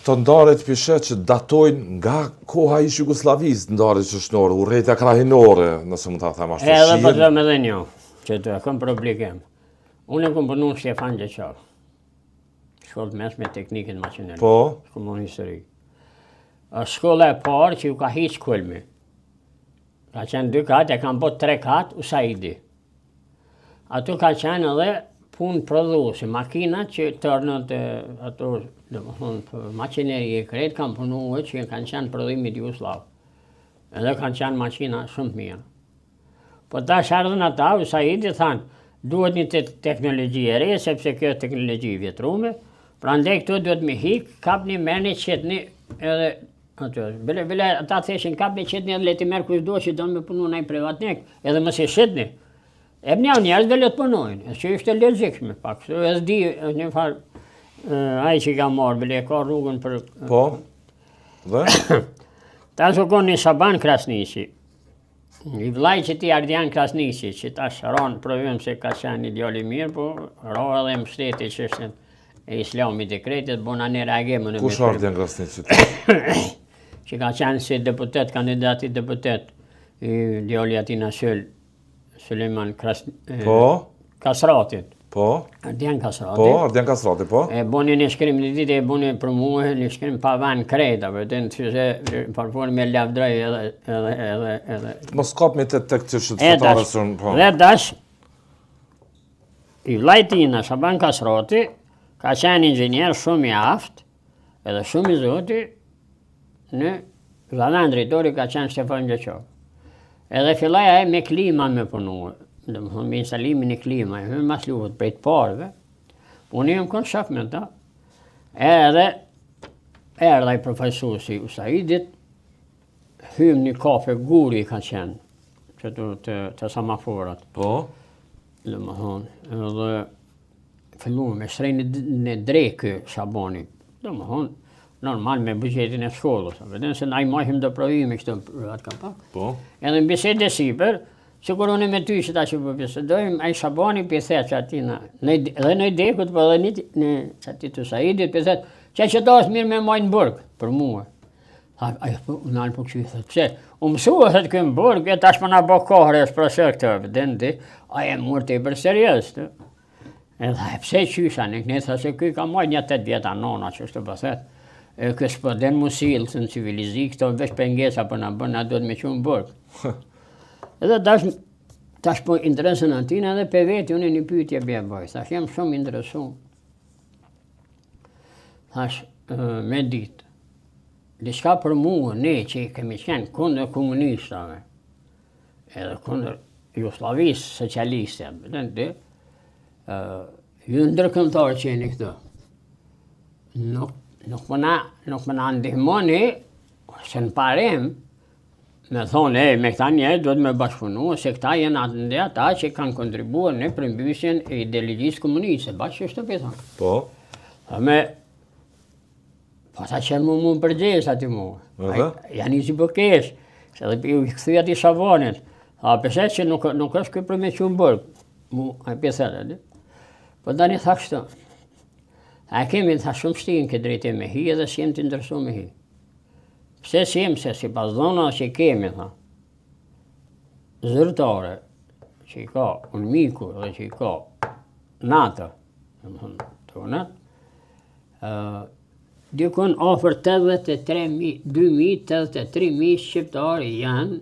Këto ndarjet pishet që datojnë nga koha ish Jugosllavisë, ndarjet qështënore, urrejtja krahinore, nëse mund ta them ashtu. Edhe po them edhe një, që të kam për obligim. Unë kam punuar në Stefan Gjeçar. Shkollë mesme teknikën makineri. Po. Komunë historik. Shkolla e parë që ju ka hiq kulmi. Ka qenë 2 katë, e kam bot 3 katë, Usaidi. Ato ka qenë edhe punë prodhuese, makina që tërnët ato, makineri e kretë kanë punuar që kanë qenë prodhimit Jugoslav. Edhe kanë qenë makina shumë të mira. Po tash ardhën ata, Usaidi thanë, duhet një teknologji e re, sepse kjo teknologji vjetrume, prandaj këtu duhet me hik, kapni merrni qetni edhe ato. Bile ata theshin kapni qetni edhe leti merr kush do që do me punu ndaj privatnik, edhe mos i shitni. Ebni au njerëz dhe le të punojnë, që ishte logjikshme pak. Edhe di një farë ai që ka marrë, bile ka rrugën për. Po. Dhe? Tash u koni Shaban Krasniqi. I vllai që ti Ardian Krasniqi, që tash ron provim se ka qenë ideal i mirë, po ro edhe mbështeti çështën e Islamit dekretit, bona ne reagojmë në. Kush Ardian Krasniqi? Që ka qenë si deputet, kandidat i deputet i djali ati Nasyl Suleiman Kasratit. Po. Ardian Kasrati. Po, Ardian Kasrati, po. E boni një shkrim një ditë, e boni për muhe, një shkrim pa van krejta, për të në të që parfor me lavdraj edhe. Mos kap me të tek që shëtëtare sërën, po. Dhe dash, i vlajtina Shaban Kasrati, ka qenë inxhinier shumë i aftë, edhe shumë i zoti, në zhadan drejtori ka qenë Stefan Gjeçar. Edhe fillaja e me klima me punuar. Dhe më thonë me instalimin e klima, e mas luhet prej të parëve, unë jam kënë shak me ta, edhe erdha i profesuesi Usaidit, hym një kafe guri ka qenë, që të samaforat. Po. Dhe më thonë, edhe filluam me shrejnë në drekë Shabani, dhe më thonë, normal me bugjetin e shkollës, vetëm se na i majhim do provimi kështu atë ka pak. Po. Edhe në bisedë sipër, sikur unë me ty që ta që përbisedojmë, ai Shabani pëthet që ati edhe në idekut, po edhe në që ati të Saidit pëthet, që ta është mirë me majnë burg, për mua. Unë alë po këshu i thëtë, pse, mësua thëtë këmë burg, e tash për nga bo kohër e shprasër këtë, dhe aje mërë të i për serios, të. Edhe pse qysha, në këne thë se këj ka majnë një 8 vjeta nona, që është të pëthet. Kësë për den musilë, të në civilizi, këto vesh pengesa për nga bërë, nga duhet me qunë burg. Edhe tash po interesën atina edhe për veti unë një pyetje bje bëj, thash jam shumë interesu. Thash me ditë, diçka për mua, ne që i kemi qenë kundër komunistave, edhe kundër Jugoslavisë socialiste, ju ndërkëmtarë që jeni këto. Nuk më na ndihmoni, se në parim, me thonë, me këta njerë duhet me bashkëpunu, se këta jenë atë ata që kanë kontribuar në përmbysjen e ideologjisë komuniste, bashkë është të pëthonë. Po. Po ta që mu përgjes ati mu. Janë i zibokesh, se dhe ju këthuja ti Shabanit. Përse që nuk është këtë për me qunë bërg, mu a pëthet, po da një thakë shtë. A kemi tha shumë shtinë këtë drejte me hi edhe si jem të ndërsu me hi. Pse si jem se si pas dhona që kemi, tha, zërtare, që i ka unë miku dhe që i ka natë, dikun ofër 83.000 shqiptarë janë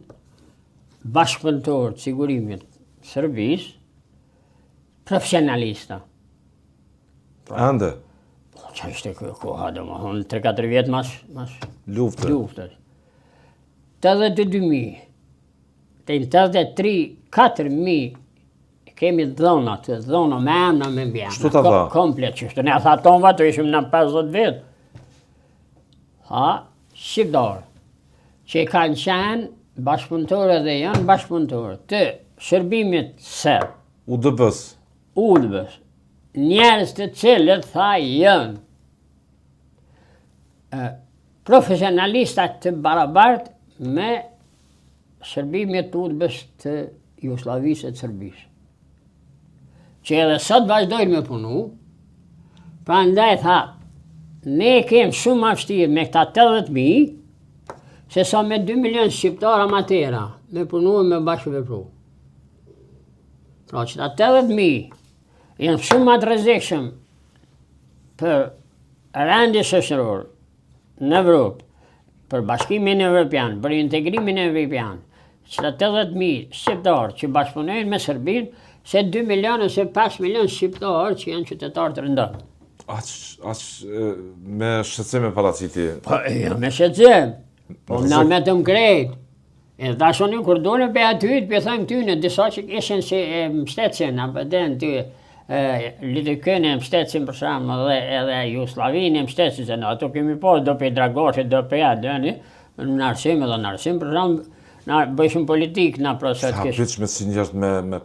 bashkëpunëtorë të sigurimit Serbisë, profesionalista. Ande? Qa ishte koha dhe më thonë, 3-4 vjetë mas luftës. 82.000, të 83.000 kemi dhona me emna me mbjena. Shtu të dha? Komplet qështë, ne tha tonë vatë, ishim në 50 vetë. Shqiptarë, që kanë qenë bashkëpunëtore dhe janë bashkëpunëtore të shërbimit serb. UDB-s. Njerës të cilët tha janë profesionalistat të barabartë me shërbimit të UDB-s të Jugoslavisë e Serbisë. Që edhe sot vazhdojnë me punu, pra ndaj tha, ne kem shumë ma vështirë me këta 80.000, se sa me 2 milion shqiptara matera, me punu e me bashkëvepru. Pra që ta 80.000 janë shumë ma të rrezikshëm për rendi shoqëror në Evropë, për bashkimin evropian, për integrimin evropian, që ta 80.000 shqiptarë që bashkëpunojnë me Serbinë, se 2 milion ose 5 milion shqiptarë që janë qytetarë të rëndëm. Aq me shqetësim e paraciti. Po, jo me shqetësim, po na me të mkrejt. E dashoni kur dole pe aty, pe thajmë ty në disa që ishin si mbështetësin, apo den ty Lidikën e mbështetësin për shembull dhe edhe Jugosllavinë e mbështetësin, se ato kemi po do pe Dragoshi, do pe Adani, në arsim edhe në arsim për shembull, na bëjshim politik na proces kesh. Sa me si njerëz me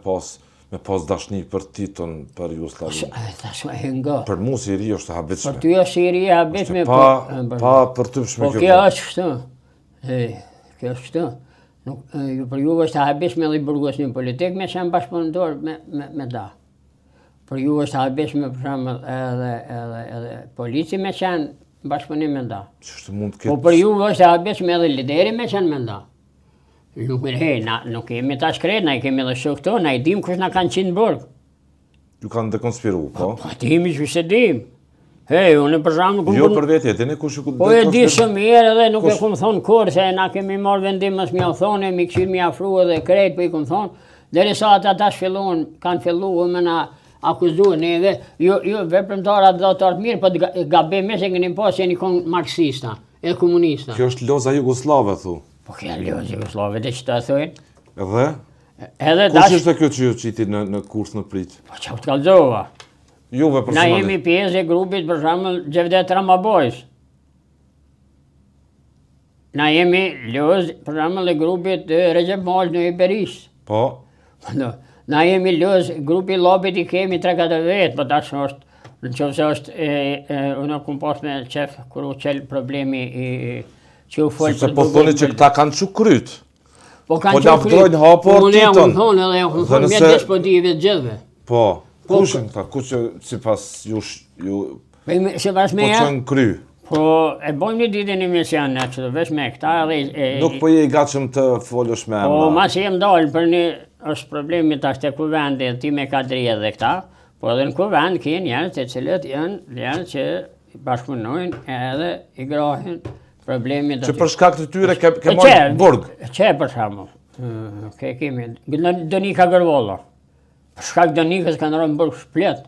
pas dashni për Titon, për Jugosllavinë. Tash më hëngo. Për mua si ri është habitshme. Për ty është si ri habitshme, pa për ty po kjo është kështu. Kjo është kështu. Nuk për ju është habitshme edhe burgosni politik me shën bashkëpunëtor me da. Për ju është habitshme për shembull edhe polici me shën bashkëpunim me da. Po për ju është habitshme edhe lideri me shën me da. Nuk nuk kemi ta shkret, na i kemi dhe shok këto, na i dim kush na kanë qinë burg. Ju kanë dekonspiru, po? Po dimi që se dim. Unë për shembull... Jo për vetje, dini kush ju po e di shumë mirë edhe nuk e kum thonë kur, se na kemi marrë vendim mos m'ja thonë, mi këshir m'ja afru edhe krejt, po i kum thonë, derisa ata tash kanë filluar me na akuzuar neve, jo veprëmtarë do të mirë, po gabim se keni pas jeni marksista, e komunista. Kjo është loza jugoslave, thu. Po kjo loza jugoslave, dhe që të thujnë. Edhe? Kush ishte kjo që ju qiti në kurs në prit? Po që të kalzova. Juve personalisht. Na jemi pjesë e grupit për shembull Gjevdet Ramabojs. Na jemi lozë për shembull e grupit Recep Mall në Iberis. Po. Na jemi lozë grupi Llobit i kemi 3-4 vet, po tash është në qoftë është unë kum pas me çef kur u çel problemi që u fol për po thoni që këta kanë çu kryt. Po kanë çu kryt. Po lavdrojnë hapor Titon. Unë thonë edhe unë thonë me despotive të gjithëve. Po. Kush janë këta? Kush sipas ju sipas me po çon kry? Po e bojmë një ditë në emision atë veç me këta edhe nuk po je i gatshëm të folësh me emra. Po mas jam dalë për një është problemi tash te kuvendi ti me kadri edhe këta, po edhe në kuvend kanë njerëz të cilët janë që bashkëpunojnë edhe i grohen problemit. Që për shkak të tyre ke marrë burg. Çe për shembull. Kemi Donika Gërvolla. Për shkak Donikës kanë rënë burg shplet.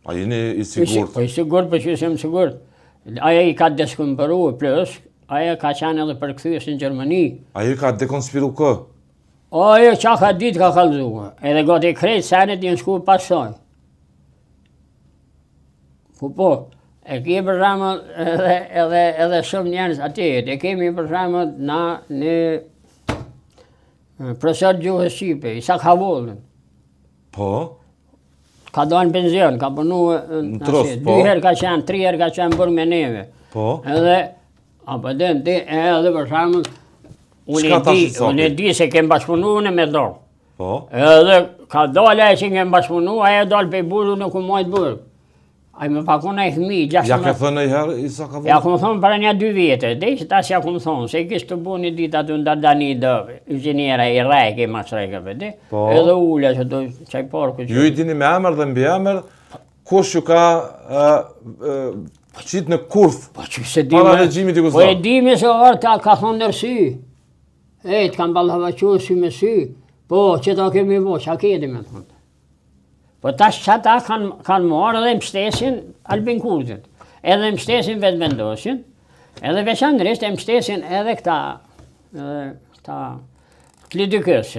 A jeni i sigurt? Po i sigurt, po që jam sigurt. Aja i ka deskonspiruar plus, aja ka qenë edhe përkthyes në Gjermani. Aja ka dekonspiru kë? Aja qa ka ditë ka kallzuar. Edhe gati krejt senet janë shkuar pas saj. Po, e kemi për shembull edhe shumë njerëz aty, e kemi për shembull na në profesor gjuhës shqipe, Isak Havollën. Po? Ka dalë në penzion, ka punu 2 herë ka qenë, 3 herë ka qenë burg me neve. Po? Edhe, edhe për shembull, unë e di se kem bashkëpunu unë me dorë. Po? Edhe ka dalë aje që kem bashkëpunu, aje dalë pe burgu nuk u majtë burg. Aje me pakun e fëmi, 16... Ja ke thënë e herë, Isak Havollën? Ja kum thonë para një 2 vjetë, dhe që ta ja kum thonë, se kishtë të bu një ditë aty në Dardani dhe inxhiniera i rejke, ma shrejkeve, dhe? Edhe ullja që do qaj porku që... Ju i dini me emër dhe mbi emër, kush ju ka qitë në kurth para regjimit Jugosllav? Po e dimi se orë ka thonë nërsi. Të kam ballavaquar sy me sy. Po, që ta kemi bo, që a kedi me thonë. Po tash që ata kanë marrë edhe mbështesin Albin Kurtit, edhe mbështesin vetë vendosin, edhe veçanërisht e mbështesin edhe këta Lidikës.